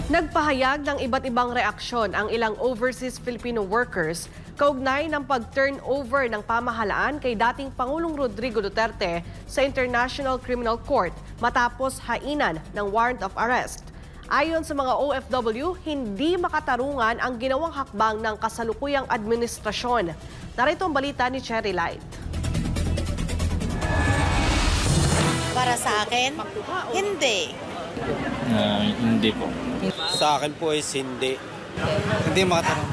Nagpahayag ng iba't ibang reaksyon ang ilang overseas Filipino workers kaugnay ng pag-turnover ng pamahalaan kay dating Pangulong Rodrigo Duterte sa International Criminal Court matapos hainan ng warrant of arrest. Ayon sa mga OFW, hindi makatarungan ang ginawang hakbang ng kasalukuyang administrasyon. Narito ang balita ni Cherry Light. Para sa akin, hindi. Hindi po. Sa akin po is hindi. Hindi makatanong.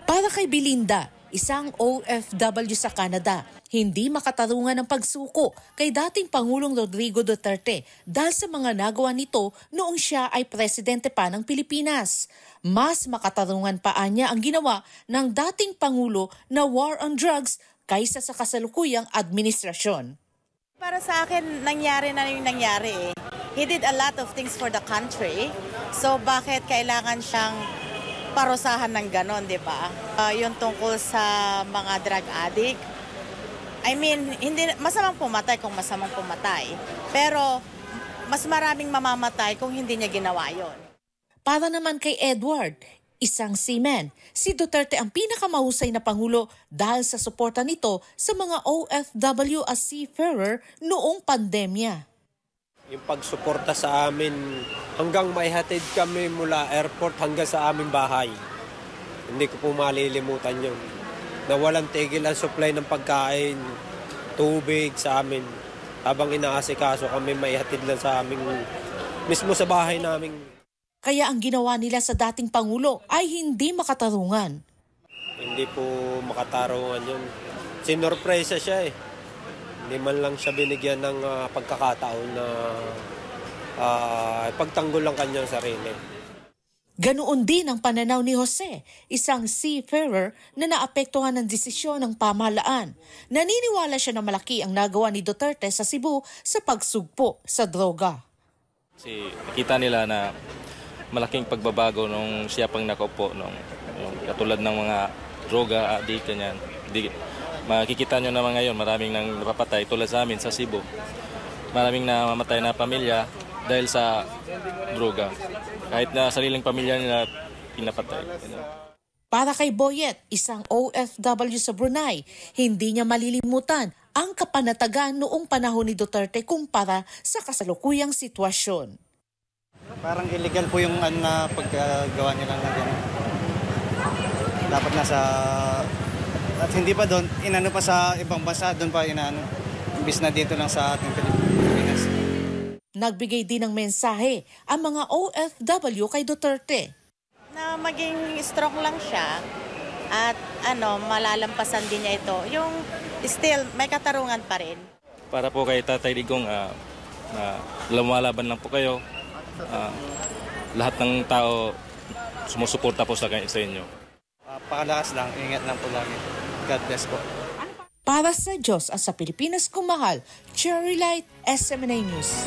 Para kay Belinda, isang OFW sa Canada, hindi makatarungan ng pagsuko kay dating Pangulong Rodrigo Duterte dahil sa mga nagawa nito noong siya ay presidente pa ng Pilipinas. Mas makatarungan pa niya ang ginawa ng dating Pangulo na war on drugs kaysa sa kasalukuyang administrasyon. Para sa akin, nangyari na yung nangyari eh. He did a lot of things for the country. So bakit kailangan siyang parusahan ng ganon, di ba? Yung tungkol sa mga drug addict. I mean, hindi masamang pumatay kung masamang pumatay. Pero mas maraming mamamatay kung hindi niya ginawa yon. Para naman kay Edward, isang seaman, si Duterte ang pinakamahusay na Pangulo dahil sa suporta nito sa mga OFW as seafarer noong pandemya. Yung pagsuporta sa amin hanggang maihatid kami mula airport hanggang sa aming bahay. Hindi ko po malilimutan yun. Nawalan tigil ang supply ng pagkain, tubig sa amin. Habang inaasikaso kami maihatid lang sa aming, mismo sa bahay namin. Kaya ang ginawa nila sa dating Pangulo ay hindi makatarungan. Hindi po makatarungan yun. Sinorpresa siya eh. Hindi man lang siya binigyan ng pagkakataon na pagtanggol ang kanyang sarili. Ganoon din ang pananaw ni Jose, isang seafarer na naapektuhan ng desisyon ng pamahalaan. Naniniwala siya na malaki ang nagawa ni Duterte sa Cebu sa pagsugpo sa droga. Kasi nakita nila na malaking pagbabago nung siya pang nakaupo, katulad ng mga droga, addict, kanyan. Makikita nyo naman ngayon, maraming nang napapatay tulad sa amin sa Cebu. Maraming namamatay na pamilya dahil sa droga. Kahit na sariling pamilya nila pinapatay. Para kay Boyet, isang OFW sa Brunei, hindi niya malilimutan ang kapanatagan noong panahon ni Duterte kumpara sa kasalukuyang sitwasyon. Parang illegal po yung paggawa nila ng gano'n. Dapat nasa... At hindi pa doon, inano pa sa ibang bansa, doon pa inano. Imbis na dito lang sa ating Pilipinas. Nagbigay din ng mensahe ang mga OFW kay Duterte. Na maging strong lang siya at malalampasan din niya ito. Yung still, may katarungan pa rin. Para po kay Tatay Digong, lumalaban lang po kayo. Lahat ng tao sumusuporta po sa inyo. Pakalakas lang, ingat lang po lagi. God bless po. Para sa Diyos at sa Pilipinas kung mahal, Cherry Light, SMNA News.